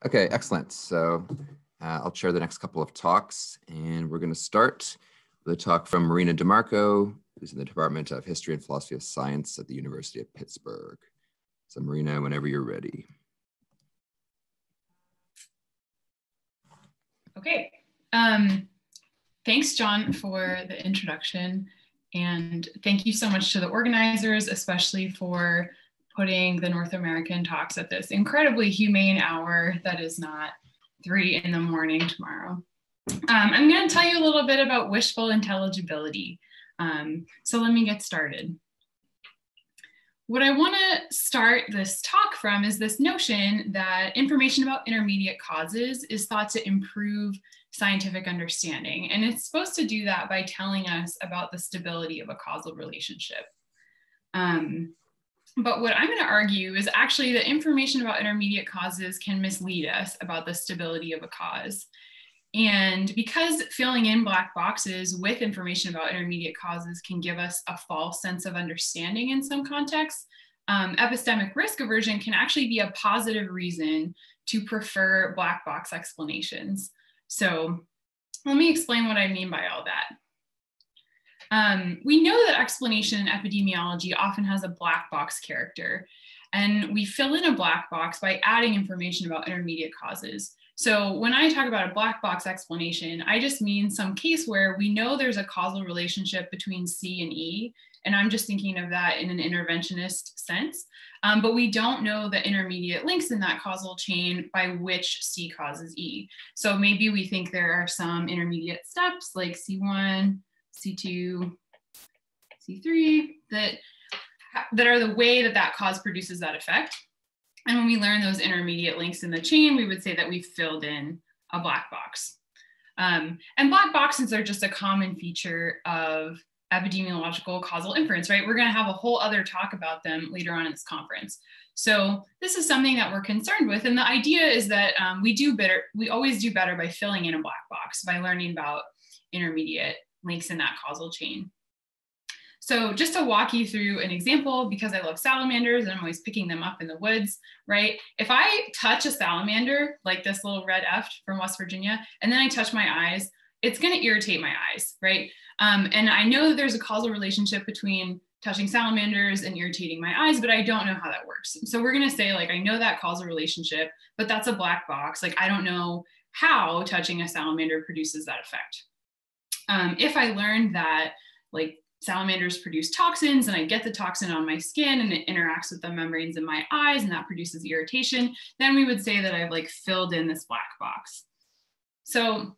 Okay, excellent. So I'll share the next couple of talks, and we're going to start with a talk from Marina DiMarco, who's in the Department of History and Philosophy of Science at the University of Pittsburgh. So Marina, whenever you're ready. Okay. Thanks, John, for the introduction. And thank you so much to the organizers, especially for putting the North American talks at this incredibly humane hour that is not 3 in the morning tomorrow. I'm going to tell you a little bit about wishful intelligibility. So let me get started. What I want to start this talk from is this notion that information about intermediate causes is thought to improve scientific understanding. And it's supposed to do that by telling us about the stability of a causal relationship. But what I'm going to argue is actually that information about intermediate causes can mislead us about the stability of a cause. And because filling in black boxes with information about intermediate causes can give us a false sense of understanding in some contexts, epistemic risk aversion can actually be a positive reason to prefer black box explanations. So let me explain what I mean by all that. We know that explanation in epidemiology often has a black box character, and we fill in a black box by adding information about intermediate causes. So when I talk about a black box explanation, I just mean some case where we know there's a causal relationship between C and E, and I'm just thinking of that in an interventionist sense, but we don't know the intermediate links in that causal chain by which C causes E. So maybe we think there are some intermediate steps like C1, C2, C3 that are the way that that cause produces that effect. And when we learn those intermediate links in the chain, we would say that we've filled in a black box. And black boxes are just a common feature of epidemiological causal inference, right? We're going to have a whole other talk about them later on in this conference. So this is something that we're concerned with. And the idea is that we always do better by filling in a black box, by learning about intermediate links in that causal chain. So just to walk you through an example, because I love salamanders and I'm always picking them up in the woods, right? If I touch a salamander, like this little red F from West Virginia, and then I touch my eyes, it's going to irritate my eyes, right? And I know that there's a causal relationship between touching salamanders and irritating my eyes, but I don't know how that works. So we're going to say, like, I know that causal relationship, but that's a black box. Like, I don't know how touching a salamander produces that effect. If I learned that, like, salamanders produce toxins and I get the toxin on my skin and it interacts with the membranes in my eyes and that produces irritation, then we would say that I've like filled in this black box. So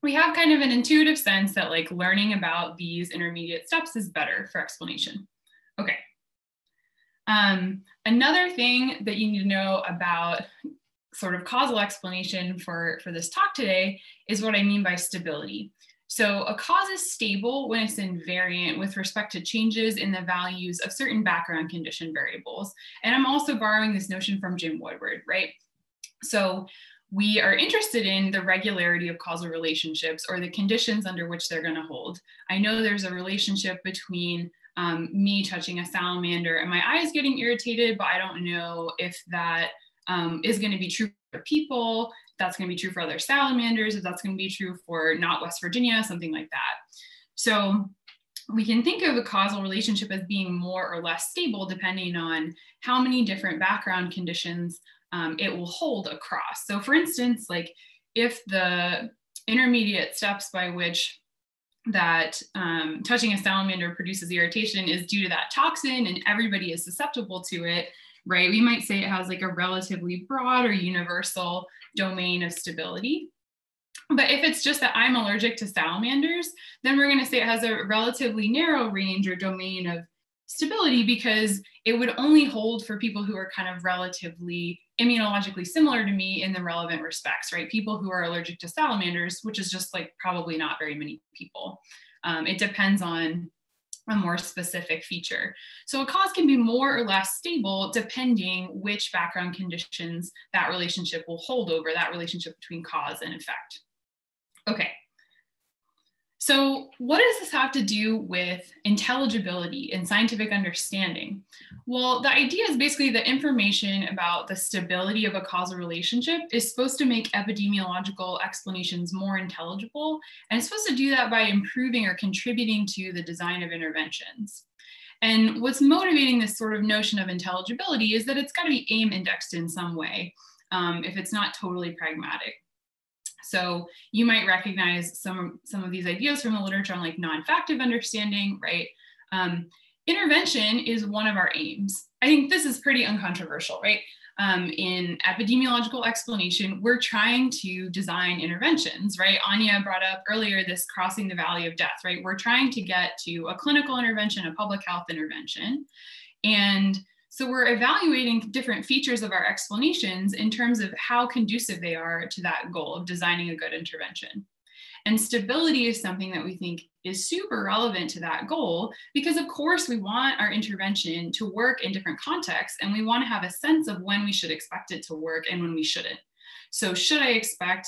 we have kind of an intuitive sense that like learning about these intermediate steps is better for explanation. Okay. Another thing that you need to know about sort of causal explanation for this talk today is what I mean by stability. So a cause is stable when it's invariant with respect to changes in the values of certain background condition variables. And I'm also borrowing this notion from Jim Woodward, right? So we are interested in the regularity of causal relationships or the conditions under which they're going to hold. I know there's a relationship between me touching a salamander and my eyes getting irritated, but I don't know if that is going to be true for people. That's going to be true for other salamanders, if that's going to be true for not West Virginia, something like that. So we can think of a causal relationship as being more or less stable depending on how many different background conditions it will hold across. So for instance, like if the intermediate steps by which that touching a salamander produces irritation is due to that toxin and everybody is susceptible to it, right? We might say it has like a relatively broad or universal domain of stability. But if it's just that I'm allergic to salamanders, then we're going to say it has a relatively narrow range or domain of stability because it would only hold for people who are kind of relatively immunologically similar to me in the relevant respects, right? People who are allergic to salamanders, which is just like probably not very many people. It depends on a more specific feature. So a cause can be more or less stable depending which background conditions that relationship will hold over, that relationship between cause and effect. Okay. So what does this have to do with intelligibility and scientific understanding? Well, the idea is basically that information about the stability of a causal relationship is supposed to make epidemiological explanations more intelligible, and it's supposed to do that by improving or contributing to the design of interventions. And what's motivating this sort of notion of intelligibility is that it's got to be aim indexed in some way, if it's not totally pragmatic. So you might recognize some of these ideas from the literature on like non-factive understanding, right? Intervention is one of our aims. I think this is pretty uncontroversial, right? In epidemiological explanation, we're trying to design interventions, right? Anya brought up earlier this crossing the valley of death, right? We're trying to get to a clinical intervention, a public health intervention. And so we're evaluating different features of our explanations in terms of how conducive they are to that goal of designing a good intervention. And stability is something that we think is super relevant to that goal, because of course we want our intervention to work in different contexts, and we want to have a sense of when we should expect it to work and when we shouldn't. So should I expect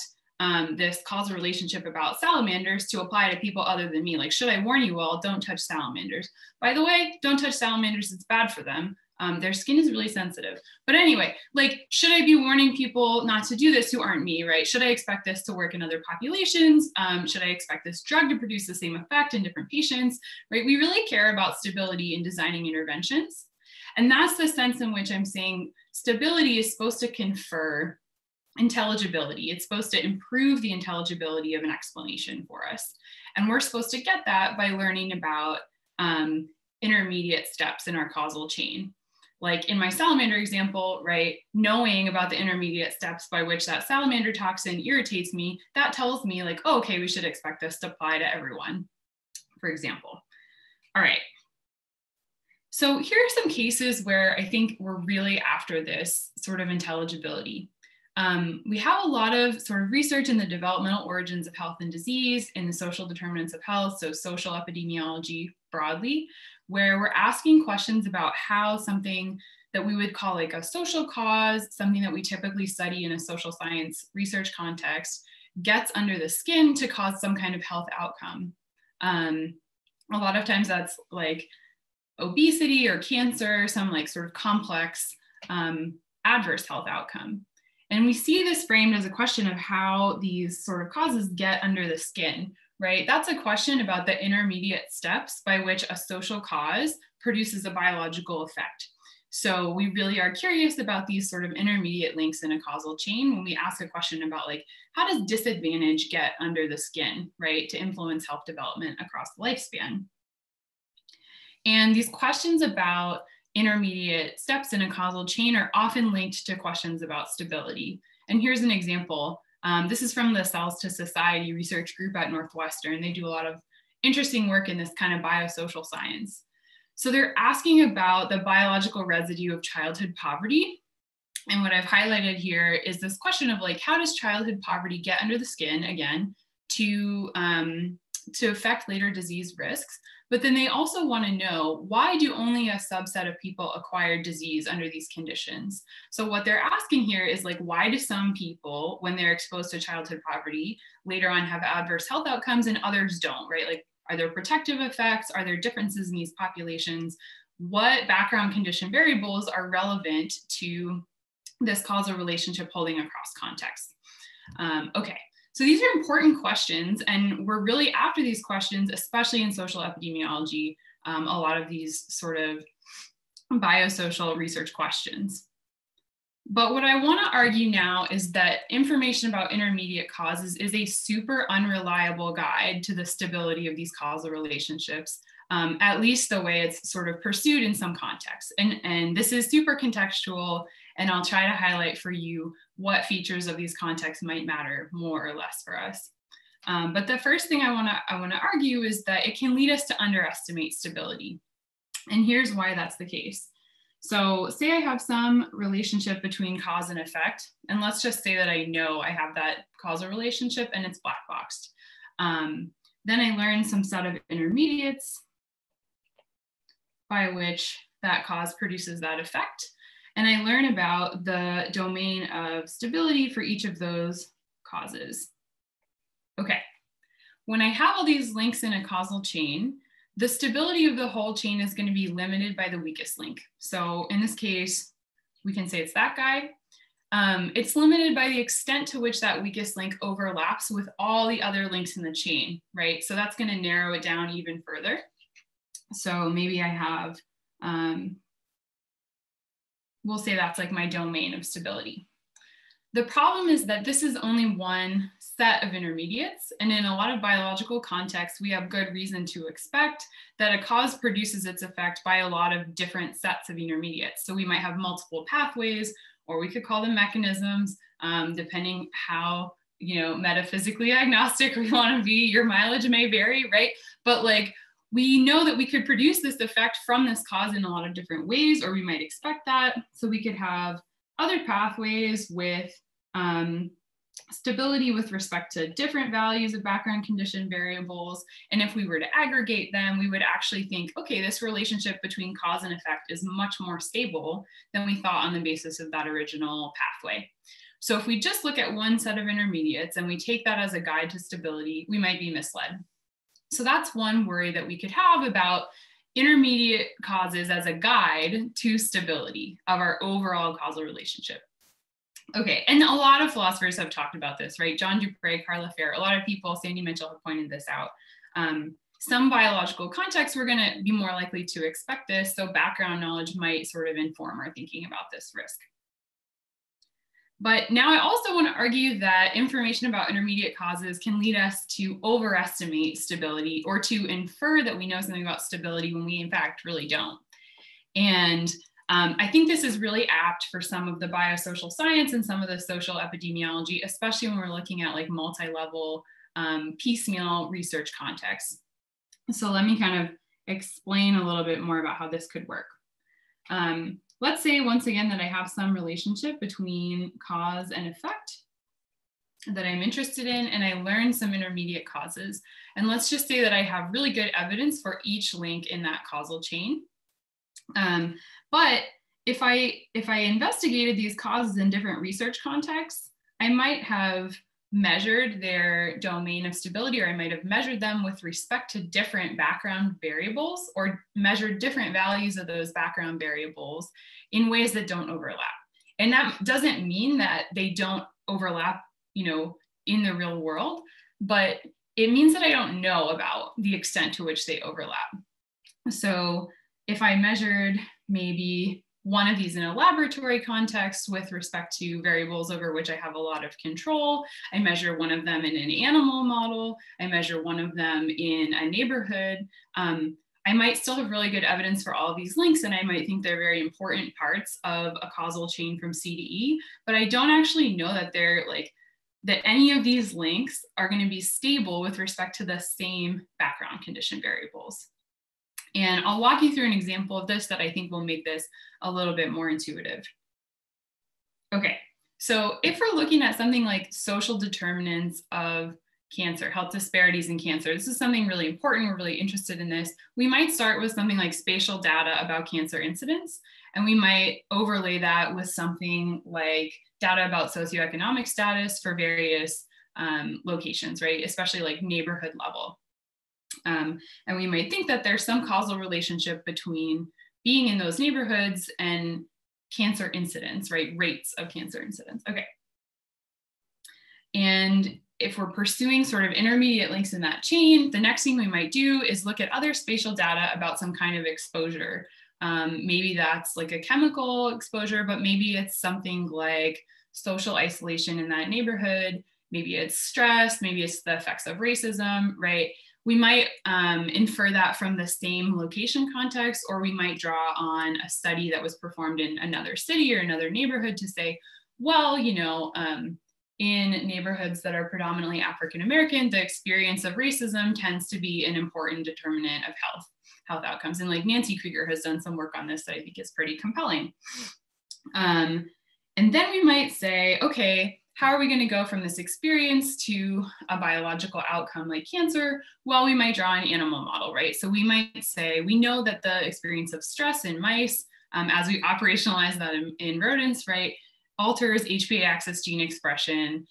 this causal relationship about salamanders to apply to people other than me? Like, should I warn you all, don't touch salamanders? By the way, don't touch salamanders, it's bad for them. Their skin is really sensitive. But anyway, like, should I be warning people not to do this who aren't me, right? Should I expect this to work in other populations? Should I expect this drug to produce the same effect in different patients, right? We really care about stability in designing interventions. And that's the sense in which I'm saying stability is supposed to confer intelligibility. It's supposed to improve the intelligibility of an explanation for us. And we're supposed to get that by learning about intermediate steps in our causal chain. Like in my salamander example, right, knowing about the intermediate steps by which that salamander toxin irritates me, that tells me like, oh, okay, we should expect this to apply to everyone, for example. All right. So here are some cases where I think we're really after this sort of intelligibility. We have a lot of sort of research in the developmental origins of health and disease, in the social determinants of health, so social epidemiology broadly, where we're asking questions about how something that we would call like a social cause, something that we typically study in a social science research context, gets under the skin to cause some kind of health outcome. A lot of times that's like obesity or cancer, some like sort of complex adverse health outcome. And we see this framed as a question of how these sort of causes get under the skin, right? That's a question about the intermediate steps by which a social cause produces a biological effect. So we really are curious about these sort of intermediate links in a causal chain when we ask a question about like, how does disadvantage get under the skin, right, to influence health development across the lifespan? And these questions about intermediate steps in a causal chain are often linked to questions about stability. And here's an example. This is from the Cells to Society research group at Northwestern. They do a lot of interesting work in this kind of biosocial science. So they're asking about the biological residue of childhood poverty. And what I've highlighted here is this question of like, how does childhood poverty get under the skin, again, to affect later disease risks? But then they also want to know, why do only a subset of people acquire disease under these conditions? So what they're asking here is like, why do some people, when they're exposed to childhood poverty, later on have adverse health outcomes and others don't, right? Like, are there protective effects? Are there differences in these populations? What background condition variables are relevant to this causal relationship holding across contexts? Okay. So these are important questions, and we're really after these questions, especially in social epidemiology, a lot of these sort of biosocial research questions. But what I want to argue now is that information about intermediate causes is a super unreliable guide to the stability of these causal relationships, at least the way it's sort of pursued in some contexts. And this is super contextual, and I'll try to highlight for you what features of these contexts might matter more or less for us. But the first thing I want to argue is that it can lead us to underestimate stability. And here's why that's the case. So say I have some relationship between cause and effect, and let's just say that I know I have that causal relationship and it's black boxed. Then I learn some set of intermediates by which that cause produces that effect. And I learn about the domain of stability for each of those causes. Okay, when I have all these links in a causal chain, the stability of the whole chain is going to be limited by the weakest link. So in this case, we can say it's that guy. It's limited by the extent to which that weakest link overlaps with all the other links in the chain, right? So that's going to narrow it down even further. So maybe I have, we'll say that's like my domain of stability. The problem is that this is only one set of intermediates, and in a lot of biological contexts, we have good reason to expect that a cause produces its effect by a lot of different sets of intermediates. So we might have multiple pathways, or we could call them mechanisms, depending how, you know, metaphysically agnostic we want to be. Your mileage may vary, right? But like, we know that we could produce this effect from this cause in a lot of different ways, or we might expect that. So we could have other pathways with stability with respect to different values of background condition variables. And if we were to aggregate them, we would actually think, okay, this relationship between cause and effect is much more stable than we thought on the basis of that original pathway. So if we just look at one set of intermediates and we take that as a guide to stability, we might be misled. So that's one worry that we could have about intermediate causes as a guide to stability of our overall causal relationship. Okay, and a lot of philosophers have talked about this, right? John Dupre, Carl Lefebvre, a lot of people, Sandy Mitchell have pointed this out. Some biological contexts, we're gonna be more likely to expect this, so background knowledge might sort of inform our thinking about this risk. But now I also want to argue that information about intermediate causes can lead us to overestimate stability or to infer that we know something about stability when we in fact really don't. And I think this is really apt for some of the biosocial science and some of the social epidemiology, especially when we're looking at like multi-level piecemeal research contexts. So let me kind of explain a little bit more about how this could work. Let's say once again that I have some relationship between cause and effect that I'm interested in, and I learn some intermediate causes. And let's just say that I have really good evidence for each link in that causal chain. But if I investigated these causes in different research contexts, I might have measured their domain of stability, or I might have measured them with respect to different background variables, or measured different values of those background variables in ways that don't overlap. And that doesn't mean that they don't overlap, you know, in the real world, but it means that I don't know about the extent to which they overlap. So if I measured maybe one of these in a laboratory context with respect to variables over which I have a lot of control, I measure one of them in an animal model, I measure one of them in a neighborhood, I might still have really good evidence for all of these links, and I might think they're very important parts of a causal chain from C to E, but I don't actually know that they're like, that any of these links are going to be stable with respect to the same background condition variables. And I'll walk you through an example of this that I think will make this a little bit more intuitive. Okay, so if we're looking at something like social determinants of cancer, health disparities in cancer, this is something really important, we're really interested in this. We might start with something like spatial data about cancer incidence, and we might overlay that with something like data about socioeconomic status for various locations, right? Especially like neighborhood level. And we might think that there's some causal relationship between being in those neighborhoods and cancer incidence, right? Rates of cancer incidence. Okay. And if we're pursuing sort of intermediate links in that chain, the next thing we might do is look at other spatial data about some kind of exposure. Maybe that's like a chemical exposure, but maybe it's something like social isolation in that neighborhood. Maybe it's stress, maybe it's the effects of racism, right? We might infer that from the same location context, or we might draw on a study that was performed in another city or another neighborhood to say, well, you know, in neighborhoods that are predominantly African-American, the experience of racism tends to be an important determinant of health outcomes. And like Nancy Krieger has done some work on this that I think is pretty compelling. And then we might say, okay, how are we going to go from this experience to a biological outcome like cancer? Well, we might draw an animal model, right? So we might say, we know that the experience of stress in mice, as we operationalize that in rodents, right, alters HPA axis gene expression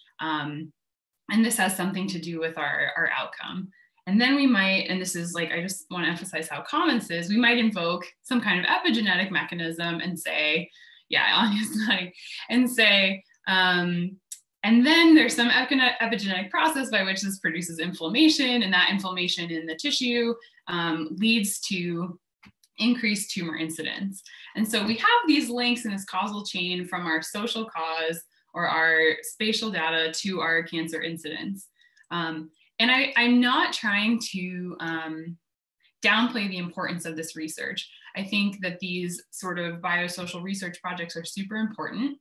And this has something to do with our outcome. And then we might, and this is like, I just want to emphasize how common this is, we might invoke some kind of epigenetic mechanism and say, yeah, honestly, and say, and then there's some epigenetic process by which this produces inflammation, and that inflammation in the tissue leads to increased tumor incidence. And so we have these links in this causal chain from our social cause or our spatial data to our cancer incidence. And I'm not trying to downplay the importance of this research. I think that these sort of biosocial research projects are super important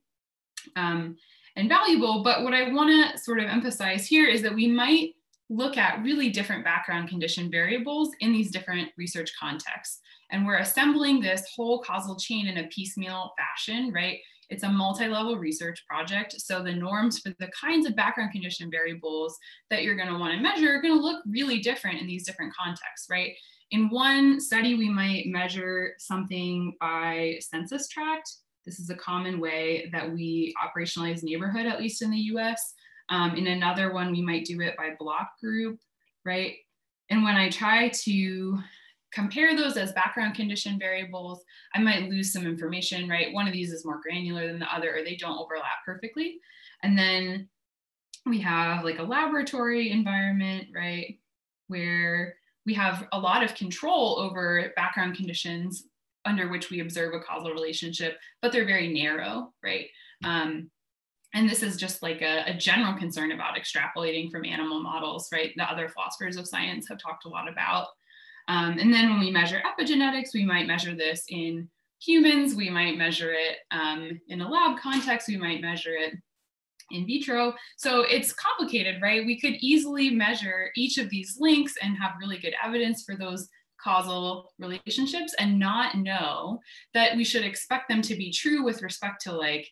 and valuable, but what I want to sort of emphasize here is that we might look at really different background condition variables in these different research contexts. And we're assembling this whole causal chain in a piecemeal fashion, right? It's a multi-level research project. So the norms for the kinds of background condition variables that you're going to want to measure are going to look really different in these different contexts, right? In one study, we might measure something by census tract. This is a common way that we operationalize neighborhood, at least in the US. In another one, we might do it by block group, right? And when I try to compare those as background condition variables, I might lose some information, right? One of these is more granular than the other, or they don't overlap perfectly. And then we have like a laboratory environment, right? Where we have a lot of control over background conditions under which we observe a causal relationship, but they're very narrow, right? And this is just like a general concern about extrapolating from animal models, right? The other philosophers of science have talked a lot about. And then when we measure epigenetics, we might measure this in humans, we might measure it in a lab context, we might measure it in vitro. So it's complicated, right? We could easily measure each of these links and have really good evidence for those causal relationships and not know that we should expect them to be true with respect to like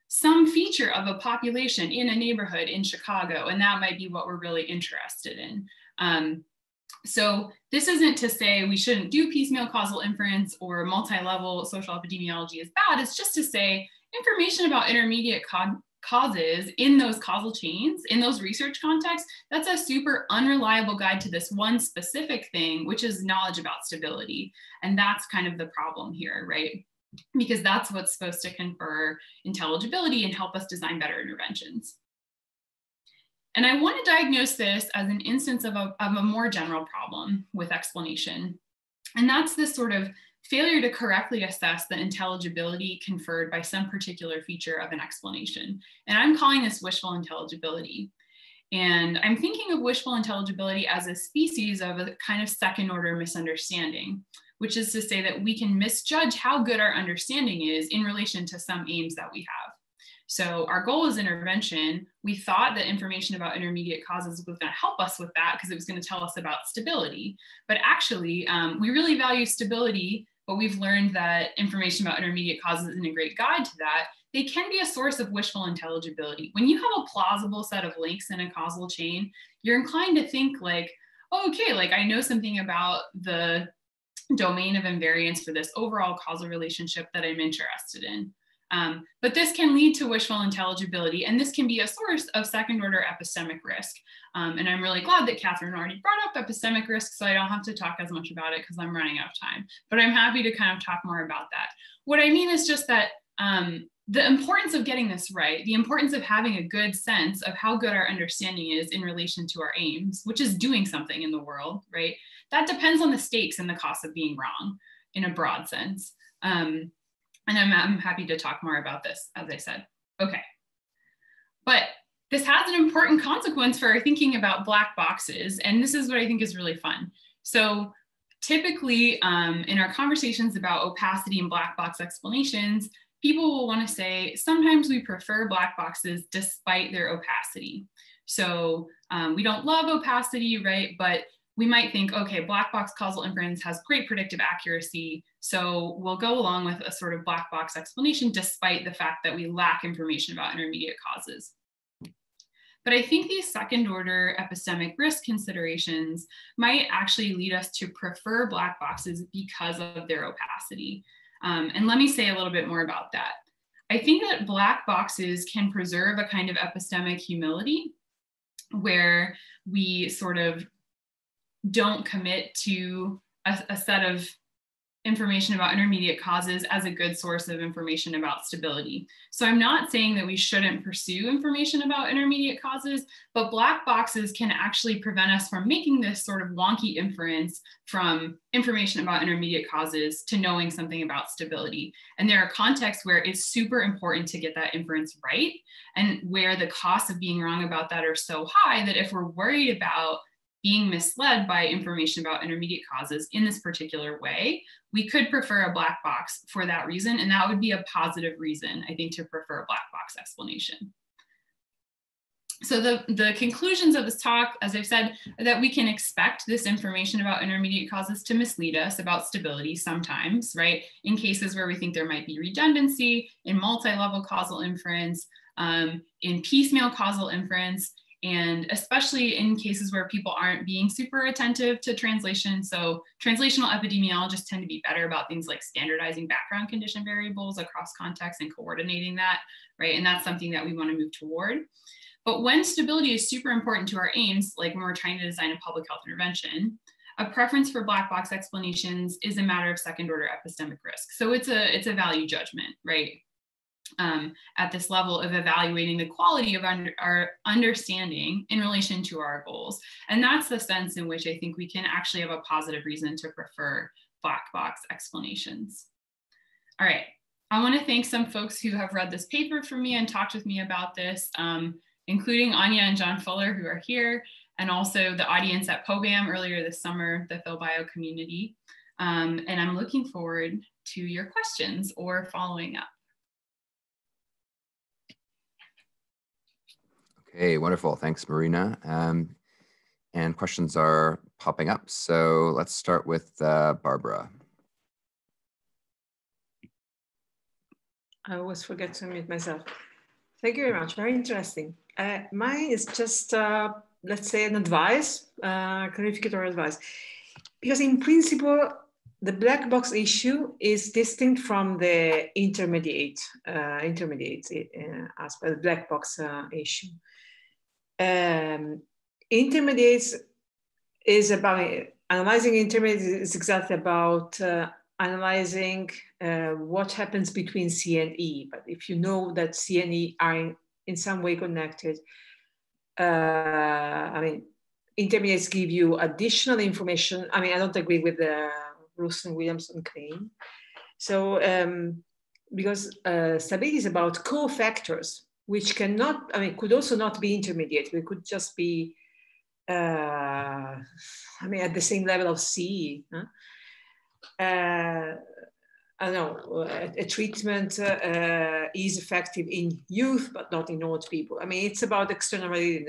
some feature of a population in a neighborhood in Chicago. And that might be what we're really interested in. So this isn't to say we shouldn't do piecemeal causal inference or multi-level social epidemiology is bad. It's just to say information about intermediate causes in those causal chains, in those research contexts, that's a super unreliable guide to this one specific thing, which is knowledge about stability. And that's kind of the problem here, right? Because that's what's supposed to confer intelligibility and help us design better interventions. And I want to diagnose this as an instance of a more general problem with explanation. And that's this sort of failure to correctly assess the intelligibility conferred by some particular feature of an explanation. And I'm calling this wishful intelligibility. And I'm thinking of wishful intelligibility as a species of a kind of second order misunderstanding, which is to say that we can misjudge how good our understanding is in relation to some aims that we have. So our goal is intervention. We thought that information about intermediate causes was going to help us with that because it was going to tell us about stability. But actually, we really value stability, but we've learned that information about intermediate causes isn't a great guide to that. They can be a source of wishful intelligibility. When you have a plausible set of links in a causal chain, you're inclined to think like, oh, okay, like I know something about the domain of invariance for this overall causal relationship that I'm interested in. But this can lead to wishful intelligibility, and this can be a source of second order epistemic risk. And I'm really glad that Catherine already brought up epistemic risk, so I don't have to talk as much about it because I'm running out of time. But I'm happy to kind of talk more about that. What I mean is just that the importance of getting this right, the importance of having a good sense of how good our understanding is in relation to our aims, which is doing something in the world, right? That depends on the stakes and the cost of being wrong in a broad sense. And I'm happy to talk more about this, as I said. Okay. But this has an important consequence for our thinking about black boxes. And this is what I think is really fun. So typically in our conversations about opacity and black box explanations, people will want to say, sometimes we prefer black boxes despite their opacity. So we don't love opacity, right? But we might think, okay, black box causal inference has great predictive accuracy, so we'll go along with a sort of black box explanation despite the fact that we lack information about intermediate causes. But I think these second order epistemic risk considerations might actually lead us to prefer black boxes because of their opacity. And let me say a little bit more about that. I think that black boxes can preserve a kind of epistemic humility where we sort of don't commit to a set of information about intermediate causes as a good source of information about stability. So I'm not saying that we shouldn't pursue information about intermediate causes, but black boxes can actually prevent us from making this sort of wonky inference from information about intermediate causes to knowing something about stability. And there are contexts where it's super important to get that inference right, and where the costs of being wrong about that are so high that if we're worried about being misled by information about intermediate causes in this particular way, we could prefer a black box for that reason. And that would be a positive reason, I think, to prefer a black box explanation. So the conclusions of this talk, as I've said, are that we can expect this information about intermediate causes to mislead us about stability sometimes, right? In cases where we think there might be redundancy, in multi-level causal inference, in piecemeal causal inference, and especially in cases where people aren't being super attentive to translation. So translational epidemiologists tend to be better about things like standardizing background condition variables across contexts and coordinating that, right? And that's something that we want to move toward. But when stability is super important to our aims, like when we're trying to design a public health intervention, a preference for black box explanations is a matter of second order epistemic risk. So it's a value judgment, right? At this level of evaluating the quality of our understanding in relation to our goals. And that's the sense in which I think we can actually have a positive reason to prefer black box explanations. All right, I want to thank some folks who have read this paper for me and talked with me about this, including Anya and John Fuller, who are here, and also the audience at POBAM earlier this summer, the PhilBio community. And I'm looking forward to your questions or following up. Okay, wonderful. Thanks, Marina. And questions are popping up. So let's start with Barbara. I always forget to unmute myself. Thank you very much. Very interesting. Mine is just, let's say, an advice, clarificatory advice. Because in principle, the black box issue is distinct from the intermediate aspect, the black box issue. Intermediates is about analyzing intermediates is exactly about analyzing what happens between C and E. But if you know that C and E are in some way connected, I mean, intermediates give you additional information. I mean, I don't agree with the Bruce and Williamson claim. So, because stability is about cofactors, which cannot, I mean, could also not be intermediate. We could just be, I mean, at the same level of C. Huh? I don't know, a treatment is effective in youth, but not in old people. I mean, it's about externality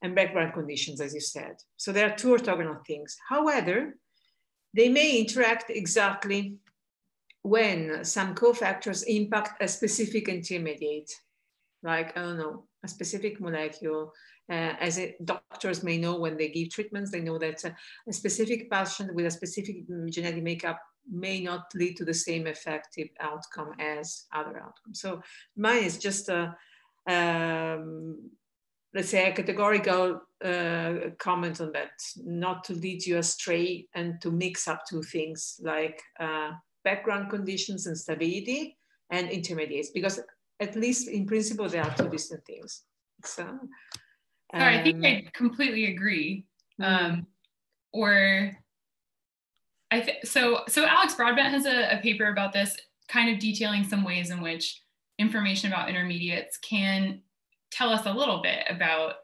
and background conditions, as you said. So there are two orthogonal things. However, they may interact exactly when some cofactors impact a specific intermediate, like, I don't know, a specific molecule. Doctors may know when they give treatments, they know that a specific patient with a specific genetic makeup may not lead to the same effective outcome as other outcomes. So mine is just a, let's say, a categorical comment on that, not to lead you astray and to mix up two things like background conditions and stability and intermediates, because at least in principle, they are two distant things. So, sorry, I think I completely agree. So Alex Broadbent has a paper about this, kind of detailing some ways in which information about intermediates can tell us a little bit about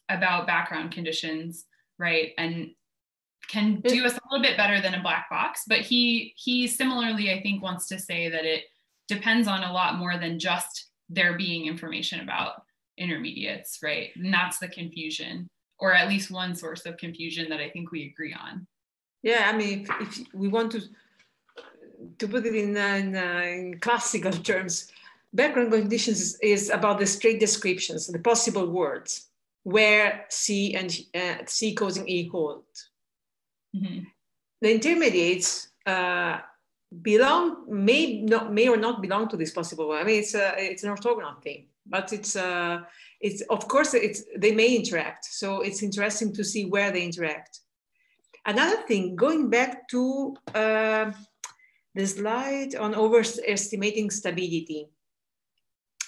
background conditions, right? And can do us a little bit better than a black box. But he similarly, I think, wants to say that it depends on a lot more than just there being information about intermediates, right? And that's the confusion, or at least one source of confusion that I think we agree on. Yeah, I mean, if we want to put it in classical terms, background conditions is about the straight descriptions, the possible words where C and C causing E hold. Mm-hmm. The intermediates may or not belong to this possible word. I mean, it's an orthogonal thing. But it's of course they may interact. So it's interesting to see where they interact. Another thing, going back to the slide on overestimating stability.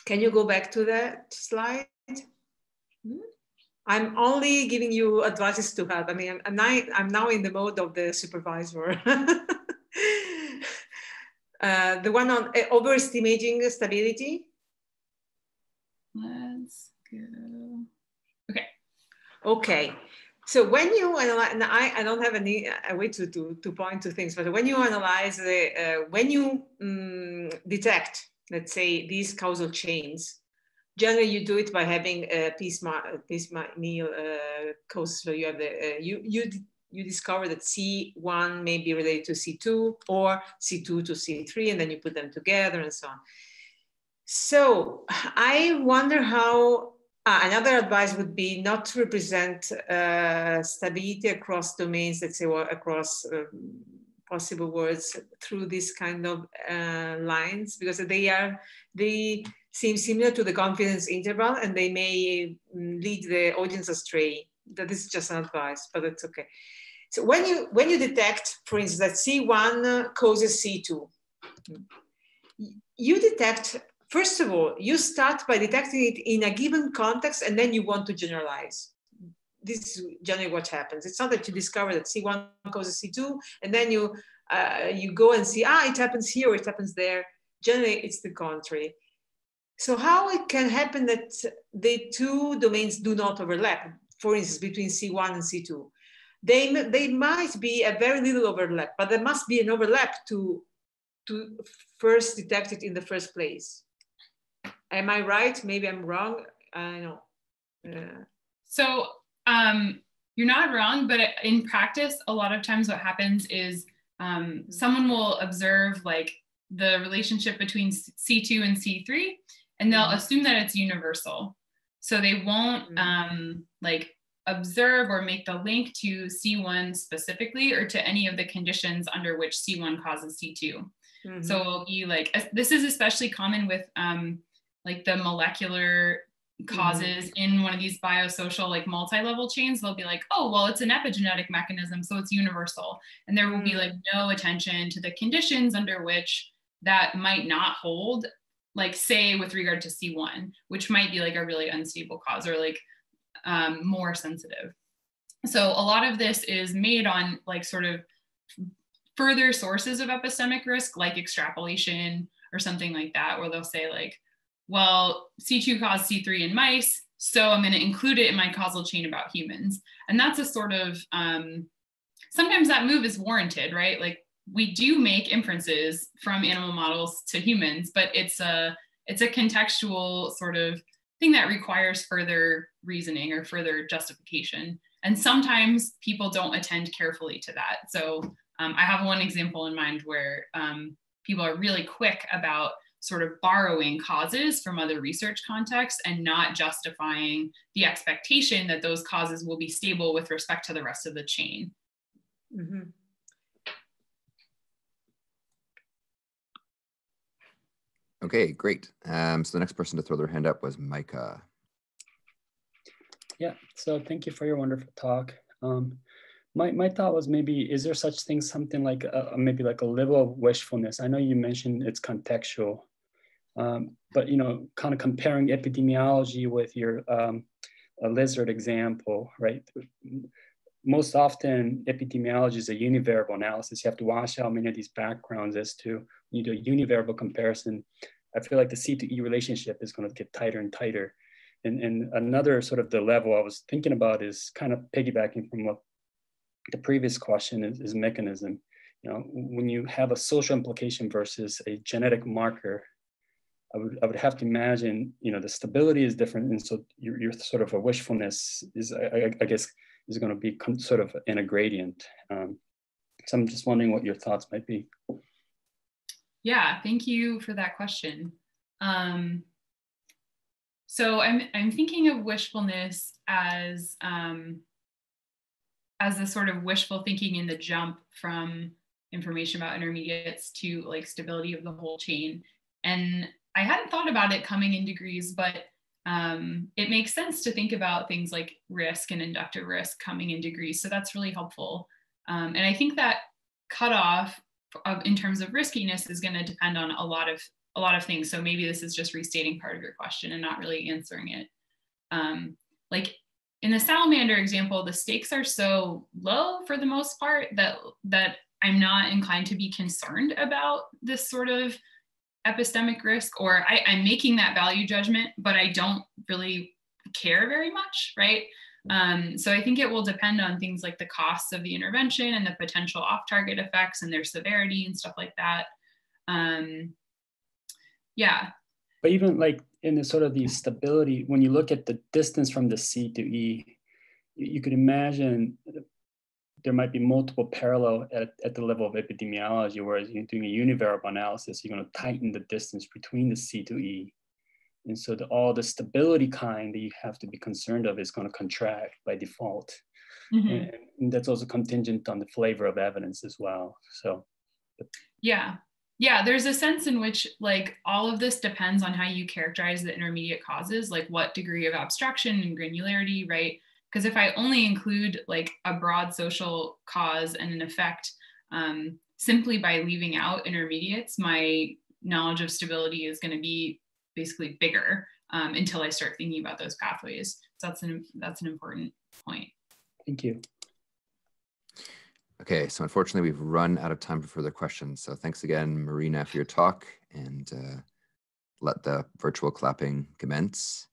Can you go back to that slide? I'm only giving you advices to help. I mean, I'm now in the mode of the supervisor. The one on overestimating stability. Let's go. Okay. Okay. So when you analyze, and I don't have a way to point to things, but when you analyze, when you detect, let's say, these causal chains, generally you do it by having a piecemeal causes. So you have the you discover that C1 may be related to C2 or C2 to C3, and then you put them together and so on. So I wonder how. Another advice would be not to represent stability across domains, let's say, or across possible words through this kind of lines, because they seem similar to the confidence interval, and they may lead the audience astray. That is just an advice, but that's okay. So when you detect, for instance, that C1 causes C2, you detect. First of all, you start by detecting it in a given context, and then you want to generalize. This is generally what happens. It's not that you discover that C1 causes C2, and then you go and see, it happens here or it happens there. Generally, it's the contrary. So how it can happen that the two domains do not overlap, for instance, between C1 and C2? They might be a very little overlap, but there must be an overlap to first detect it in the first place. Am I right? Maybe I'm wrong. I don't know. So you're not wrong, but in practice, a lot of times what happens is someone will observe like the relationship between C2 and C3, and they'll assume that it's universal. So they won't like observe or make the link to C1 specifically or to any of the conditions under which C1 causes C2. So it'll be like, this is especially common with like the molecular causes in one of these biosocial like multi-level chains. They'll be like, oh, well, it's an epigenetic mechanism, so it's universal. And there will be like no attention to the conditions under which that might not hold, like say with regard to C1, which might be like a really unstable cause or like more sensitive. So a lot of this is made on like sort of further sources of epistemic risk, like extrapolation or something like that, where they'll say like, well, C2 caused C3 in mice, so I'm going to include it in my causal chain about humans. And that's a sort of, sometimes that move is warranted, right? Like we do make inferences from animal models to humans, but it's a contextual sort of thing that requires further reasoning or further justification. And sometimes people don't attend carefully to that. So I have one example in mind where people are really quick about sort of borrowing causes from other research contexts and not justifying the expectation that those causes will be stable with respect to the rest of the chain. Okay, great. So the next person to throw their hand up was Micah. Yeah, so thank you for your wonderful talk. My thought was maybe, is there such thing, something like maybe like a level of wishfulness? I know you mentioned it's contextual, but you know, kind of comparing epidemiology with your a lizard example, right? Most often epidemiology is a univariable analysis. You have to wash out many of these backgrounds as to you do a univariable comparison. I feel like the C to E relationship is going to get tighter and tighter. And another sort of the level I was thinking about is kind of piggybacking from what the previous question is mechanism. You know, when you have a social implication versus a genetic marker, I would have to imagine, you know, the stability is different. And so your sort of a wishfulness is, I guess, is going to be sort of in a gradient. So I'm just wondering what your thoughts might be. Yeah, thank you for that question. So I'm thinking of wishfulness as a sort of wishful thinking in the jump from information about intermediates to like stability of the whole chain. And I hadn't thought about it coming in degrees, but it makes sense to think about things like risk and inductive risk coming in degrees. So that's really helpful. And I think that cutoff in terms of riskiness is going to depend on a lot of things. So maybe this is just restating part of your question and not really answering it. Like in the salamander example, the stakes are so low for the most part that I'm not inclined to be concerned about this sort of epistemic risk, or I'm making that value judgment, but I don't really care very much, right? So I think it will depend on things like the costs of the intervention and the potential off-target effects and their severity and stuff like that. Yeah. But even like in the sort of the stability, when you look at the distance from the C to E, you could imagine there might be multiple parallel at the level of epidemiology, whereas you're doing a univariable analysis, you're going to tighten the distance between the C to E. And so all the stability kind that you have to be concerned of is going to contract by default. Mm-hmm. And that's also contingent on the flavor of evidence as well. So, yeah, there's a sense in which like all of this depends on how you characterize the intermediate causes, like what degree of abstraction and granularity, right? Because if I only include like a broad social cause and an effect simply by leaving out intermediates, my knowledge of stability is going to be basically bigger until I start thinking about those pathways. So that's an important point. Thank you. Okay, so unfortunately we've run out of time for further questions. So thanks again, Marina, for your talk, and let the virtual clapping commence.